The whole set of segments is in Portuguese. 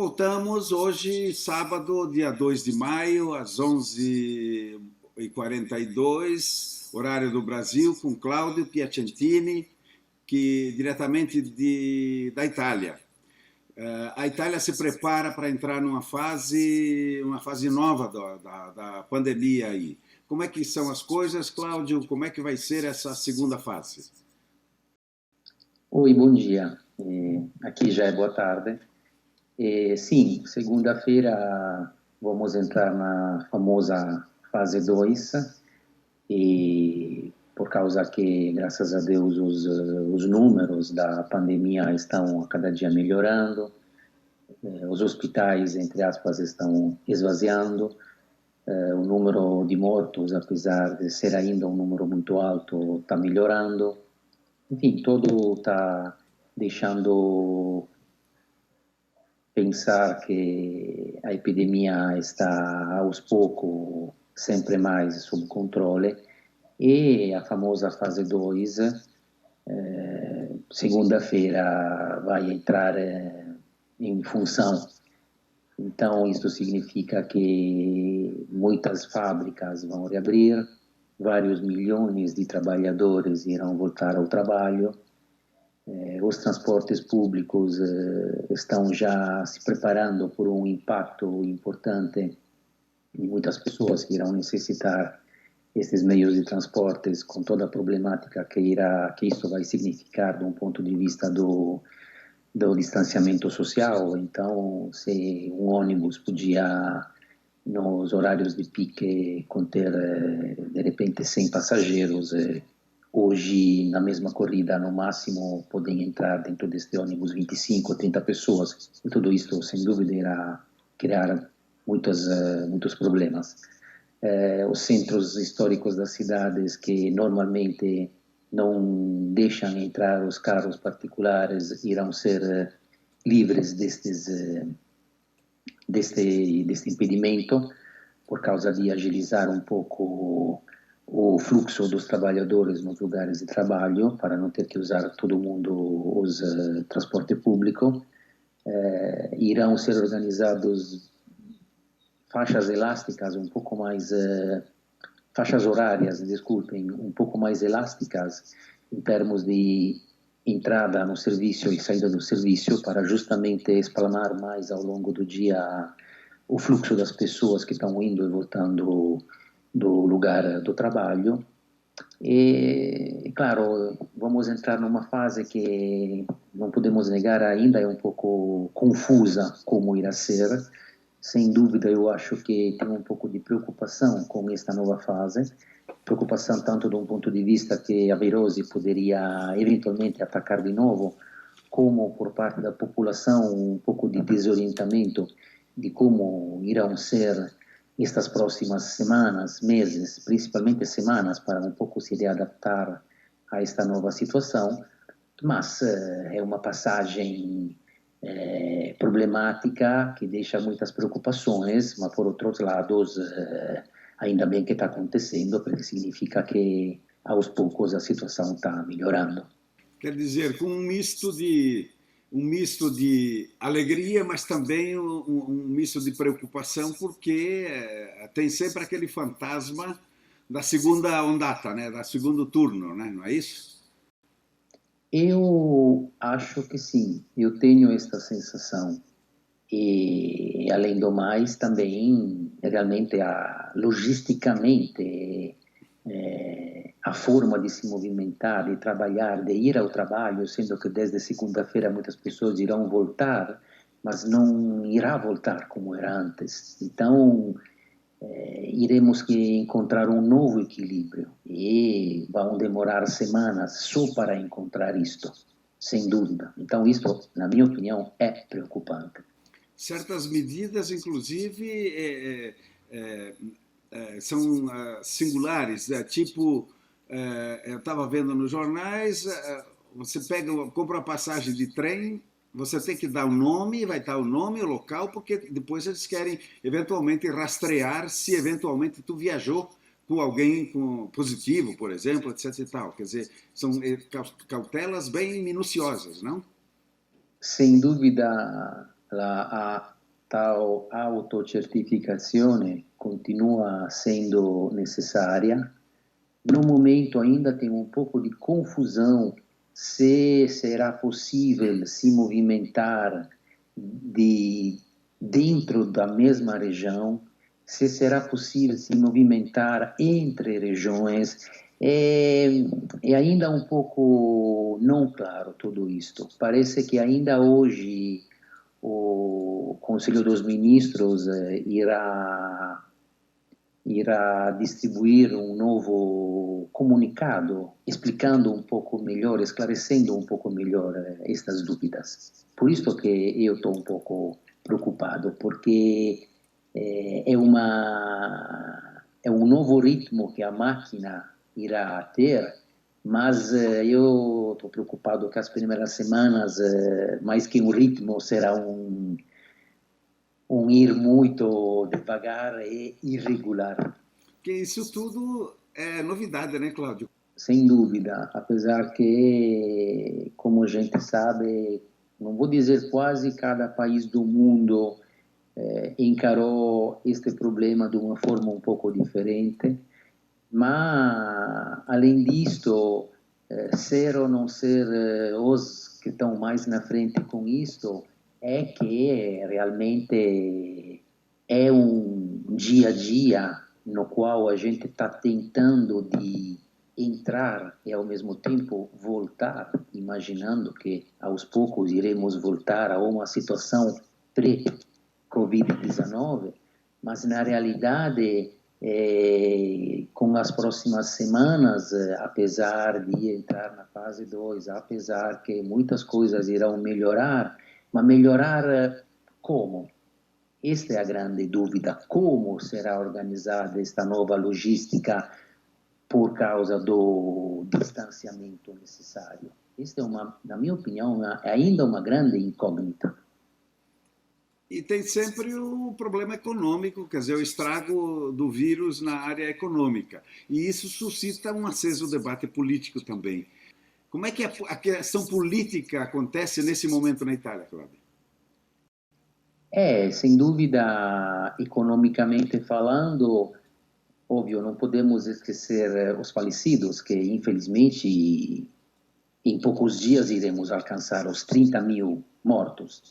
voltamos hoje, sábado, dia 2 de maio, às 11h42, horário do Brasil, com Cláudio Piacentini, diretamente da Itália. A Itália se prepara para entrar numa fase nova da pandemia aí. Como é que são as coisas, Cláudio? Como é que vai ser essa segunda fase? Oi, bom dia. Aqui já é boa tarde. Sim, segunda-feira vamos entrar na famosa fase 2 e por causa que, graças a Deus, os números da pandemia estão a cada dia melhorando, os hospitais, entre aspas, estão esvaziando, o número de mortos, apesar de ser ainda um número muito alto, está melhorando. Enfim, tudo está deixando pensar que a epidemia está aos poucos sempre mais sob controle e a famosa fase 2, segunda-feira, vai entrar em função. Então, isso significa que muitas fábricas vão reabrir, vários milhões de trabalhadores irão voltar ao trabalho, os transportes públicos estão já se preparando por um impacto importante de muitas pessoas que irão necessitar esses meios de transportes, com toda a problemática que isso vai significar de um ponto de vista do distanciamento social. Então, se um ônibus podia, nos horários de pique, conter de repente 100 passageiros, hoje, na mesma corrida, no máximo, podem entrar dentro deste ônibus 25 ou 30 pessoas. E tudo isso, sem dúvida, irá criar muitos problemas. Os centros históricos das cidades, que normalmente não deixam entrar os carros particulares, irão ser livres deste impedimento, por causa de agilizar um pouco o fluxo dos trabalhadores nos lugares de trabalho, para não ter que usar todo mundo os transporte público. Irão ser organizados faixas elásticas um pouco mais, faixas horárias, desculpem, um pouco mais elásticas em termos de entrada no serviço e saída do serviço, para justamente espalmar mais ao longo do dia o fluxo das pessoas que estão indo e voltando do lugar do trabalho. E, claro, vamos entrar numa fase que não podemos negar ainda, é um pouco confusa como irá ser. Sem dúvida, eu acho que tem um pouco de preocupação com esta nova fase, preocupação tanto de um ponto de vista que a virose poderia eventualmente atacar de novo, como por parte da população um pouco de desorientamento de como irão ser estas próximas semanas, meses, principalmente semanas, para um pouco se readaptar a esta nova situação. Mas é uma passagem problemática que deixa muitas preocupações, mas por outros lados ainda bem que está acontecendo, porque significa que aos poucos a situação está melhorando. Quer dizer, com um misto de alegria, mas também um misto de preocupação, porque tem sempre aquele fantasma da segunda ondata, né? Da segundo turno, né? Não é isso? Eu acho que sim, eu tenho esta sensação. E, além do mais, também, realmente, logisticamente, a forma de se movimentar, de trabalhar, de ir ao trabalho, sendo que desde segunda-feira muitas pessoas irão voltar, mas não irá voltar como era antes. Então, iremos que encontrar um novo equilíbrio e vão demorar semanas só para encontrar isto, sem dúvida. Então, isto, na minha opinião, é preocupante. Certas medidas, inclusive, são singulares, tipo, eu estava vendo nos jornais, você compra uma passagem de trem, você tem que dar o nome, vai estar o nome, o local, porque depois eles querem eventualmente rastrear se eventualmente tu viajou com alguém positivo, por exemplo, etc e tal. Quer dizer, são cautelas bem minuciosas, não? Sem dúvida, a tal autocertificazione continua sendo necessária. No momento ainda tem um pouco de confusão se será possível se movimentar dentro da mesma região, se será possível se movimentar entre regiões. É ainda um pouco não claro tudo isto. Parece que ainda hoje o Conselho dos Ministros irá distribuir um novo comunicado explicando um pouco melhor, esclarecendo um pouco melhor estas dúvidas. Por isso que eu estou um pouco preocupado, porque é um novo ritmo que a máquina irá ter, mas eu estou preocupado que as primeiras semanas, mais que um ritmo, será um ir muito devagar e irregular. Porque isso tudo é novidade, né, Cláudio? Sem dúvida, apesar que, como a gente sabe, não vou dizer quase cada país do mundo encarou este problema de uma forma um pouco diferente, mas, além disto, ser ou não ser os que estão mais na frente com isto, é que realmente é um dia a dia no qual a gente está tentando de entrar e ao mesmo tempo voltar, imaginando que aos poucos iremos voltar a uma situação pré-Covid-19, mas na realidade, com as próximas semanas, apesar de entrar na fase 2, apesar que muitas coisas irão melhorar, mas melhorar como? Esta é a grande dúvida, como será organizada esta nova logística por causa do distanciamento necessário. Esta é, na minha opinião, ainda uma grande incógnita. E tem sempre o problema econômico, quer dizer, o estrago do vírus na área econômica. E isso suscita um aceso debate político também. Como é que a questão política acontece nesse momento na Itália, Cláudio? Sem dúvida, economicamente falando, óbvio, não podemos esquecer os falecidos, que infelizmente em poucos dias iremos alcançar os 30 mil mortos.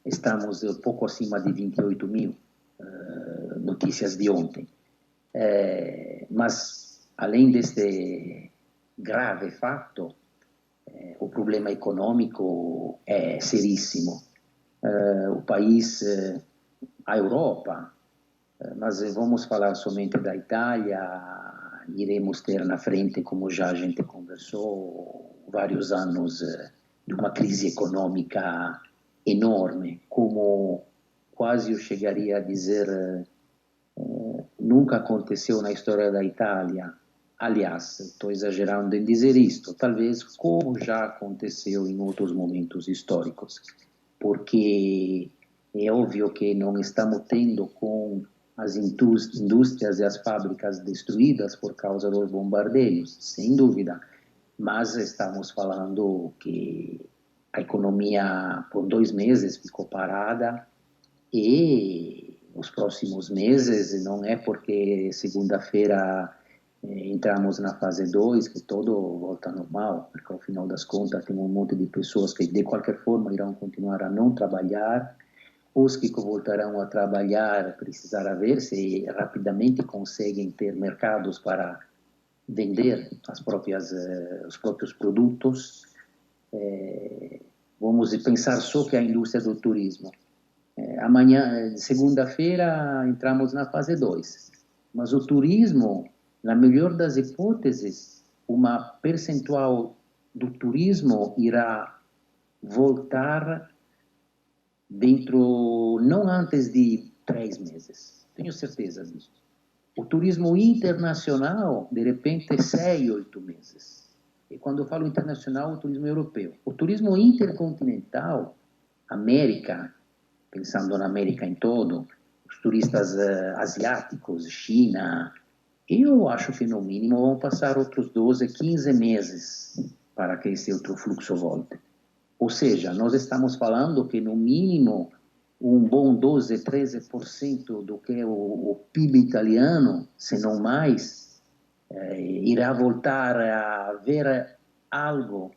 Estamos pouco acima de 28 mil, notícias de ontem. Mas, além deste grave fato, o problema econômico é seríssimo. O país, a Europa, mas vamos falar somente da Itália, iremos ter na frente, como já a gente conversou, vários anos de uma crise econômica enorme, como quase eu chegaria a dizer, nunca aconteceu na história da Itália. Aliás, estou exagerando em dizer isto, talvez como já aconteceu em outros momentos históricos, porque é óbvio que não estamos tendo com as indústrias e as fábricas destruídas por causa dos bombardeios, sem dúvida, mas estamos falando que a economia por 2 meses ficou parada e nos próximos meses, não é porque segunda-feira entramos na fase 2 que tudo volta normal, porque ao final das contas tem um monte de pessoas que de qualquer forma irão continuar a não trabalhar. Os que voltarão a trabalhar precisará ver se rapidamente conseguem ter mercados para vender os próprios produtos. Vamos pensar só que a indústria do turismo. Amanhã, segunda-feira, entramos na fase 2. Mas o turismo, na melhor das hipóteses, uma percentual do turismo irá voltar dentro, não antes de 3 meses. Tenho certeza disso. O turismo internacional, de repente, 6, 8 meses. E quando eu falo internacional, o turismo europeu. O turismo intercontinental, América, pensando na América em todo, os turistas asiáticos, China, eu acho que no mínimo vão passar outros 12, 15 meses para que esse outro fluxo volte. Ou seja, nós estamos falando que no mínimo um bom 12, 13% do que é o PIB italiano, se não mais, irá voltar a ver algo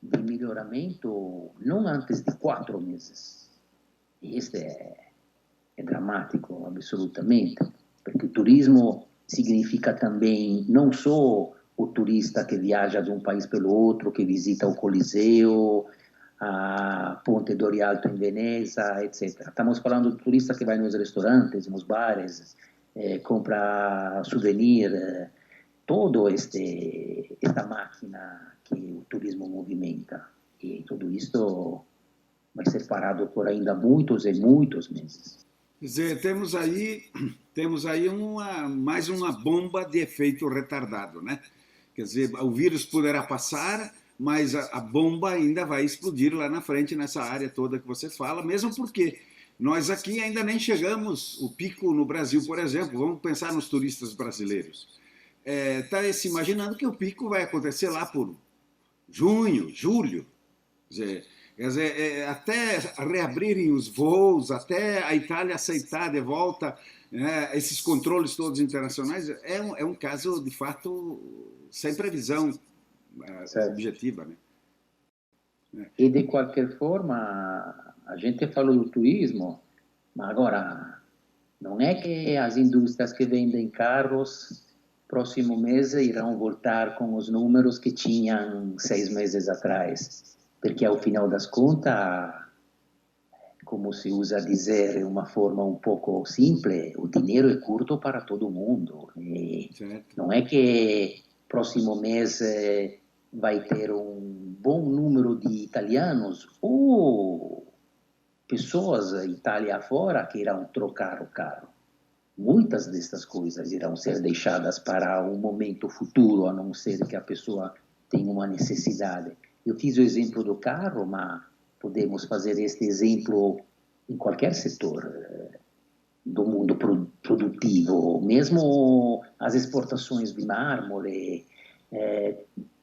de melhoramento não antes de 4 meses. E isso é dramático, absolutamente, porque o turismo significa também não só o turista que viaja de um país pelo outro, que visita o Coliseu, a Ponte do Rialto em Veneza, etc. Estamos falando do turista que vai nos restaurantes, nos bares, compra souvenir, todo esta máquina que o turismo movimenta. E tudo isto vai ser parado por ainda muitos e muitos meses. Quer dizer, temos aí mais uma bomba de efeito retardado, né? Quer dizer, o vírus poderá passar, mas a bomba ainda vai explodir lá na frente, nessa área toda que você fala, mesmo porque nós aqui ainda nem chegamos, o pico no Brasil, por exemplo, vamos pensar nos turistas brasileiros. Está se imaginando que o pico vai acontecer lá por junho, julho. Quer dizer, até reabrirem os voos, até a Itália aceitar de volta, né, esses controles todos internacionais, é um caso, de fato, sem previsão objetiva. Né? E, de qualquer forma, a gente falou do turismo, mas agora, não é que as indústrias que vendem carros, próximo mês, irão voltar com os números que tinham 6 meses atrás. Porque, ao final das contas, como se usa dizer de uma forma um pouco simples, o dinheiro é curto para todo mundo. Não é que próximo mês vai ter um bom número de italianos ou pessoas Itália fora que irão trocar o carro. Muitas destas coisas irão ser deixadas para um momento futuro, a não ser que a pessoa tenha uma necessidade. Eu fiz o exemplo do carro, mas podemos fazer este exemplo em qualquer setor do mundo produtivo, mesmo as exportações de mármore,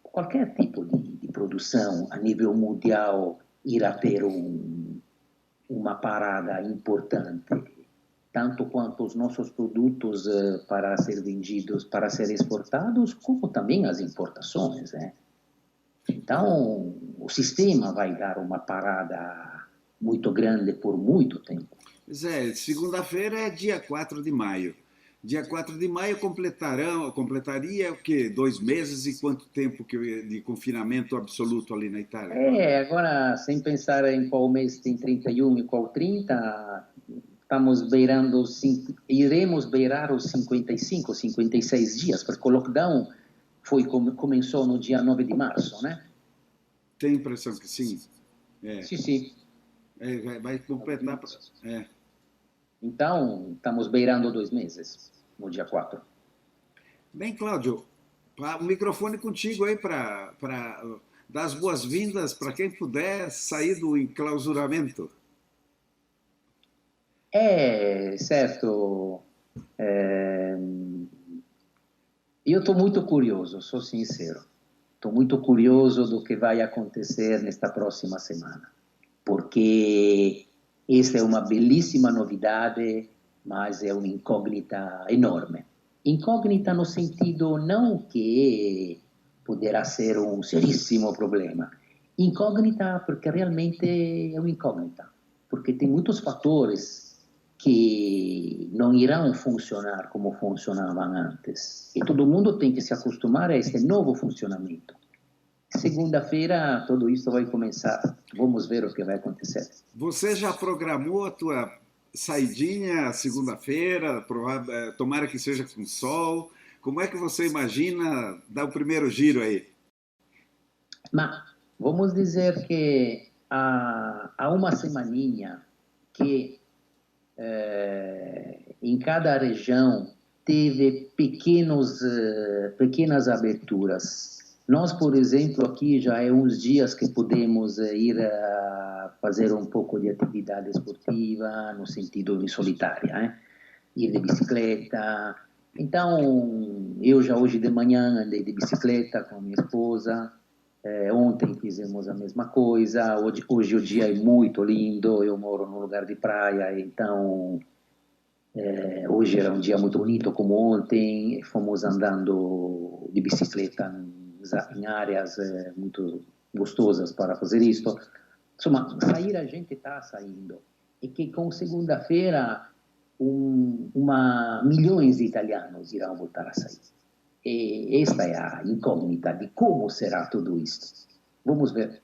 qualquer tipo de produção a nível mundial irá ter uma parada importante, tanto quanto os nossos produtos para ser vendidos, para ser exportados, como também as importações. Então, o sistema vai dar uma parada muito grande por muito tempo. Zé, segunda-feira é dia 4 de maio. Dia 4 de maio completaria o quê? 2 meses e quanto tempo de confinamento absoluto ali na Itália? Agora, sem pensar em qual mês tem 31 e qual 30, estamos beirando, iremos beirar os 55, 56 dias, porque o lockdown começou no dia 9 de março, né? Tem impressão que sim? Sim. Vai completar. Então, estamos beirando 2 meses, no dia 4. Bem, Cláudio, o microfone contigo aí para dar as boas-vindas para quem puder sair do enclausuramento. Certo. Eu estou muito curioso, sou sincero. Estou muito curioso do que vai acontecer nesta próxima semana, porque esta é uma belíssima novidade, mas é uma incógnita enorme. Incógnita no sentido não que poderá ser um seríssimo problema, incógnita porque realmente é uma incógnita, porque tem muitos fatores que não irão funcionar como funcionavam antes. E todo mundo tem que se acostumar a este novo funcionamento. Segunda-feira, tudo isso vai começar. Vamos ver o que vai acontecer. Você já programou a tua saidinha segunda-feira? Tomara que seja com sol. Como é que você imagina dar o primeiro giro aí? Mas vamos dizer que há uma semaninha que em cada região teve pequenas aberturas. Nós, por exemplo, aqui já é uns dias que podemos ir fazer um pouco de atividade esportiva, no sentido de solitária, ir de bicicleta. Então, eu já hoje de manhã andei de bicicleta com minha esposa, Ontem fizemos a mesma coisa, hoje o dia é muito lindo, eu moro num lugar de praia, então hoje era um dia muito bonito como ontem, fomos andando de bicicleta em áreas muito gostosas para fazer isto. Insomma, sair a gente está saindo, e que com segunda-feira milhões de italianos irão voltar a sair. E esta é a incógnita de como será tudo isso. Vamos ver.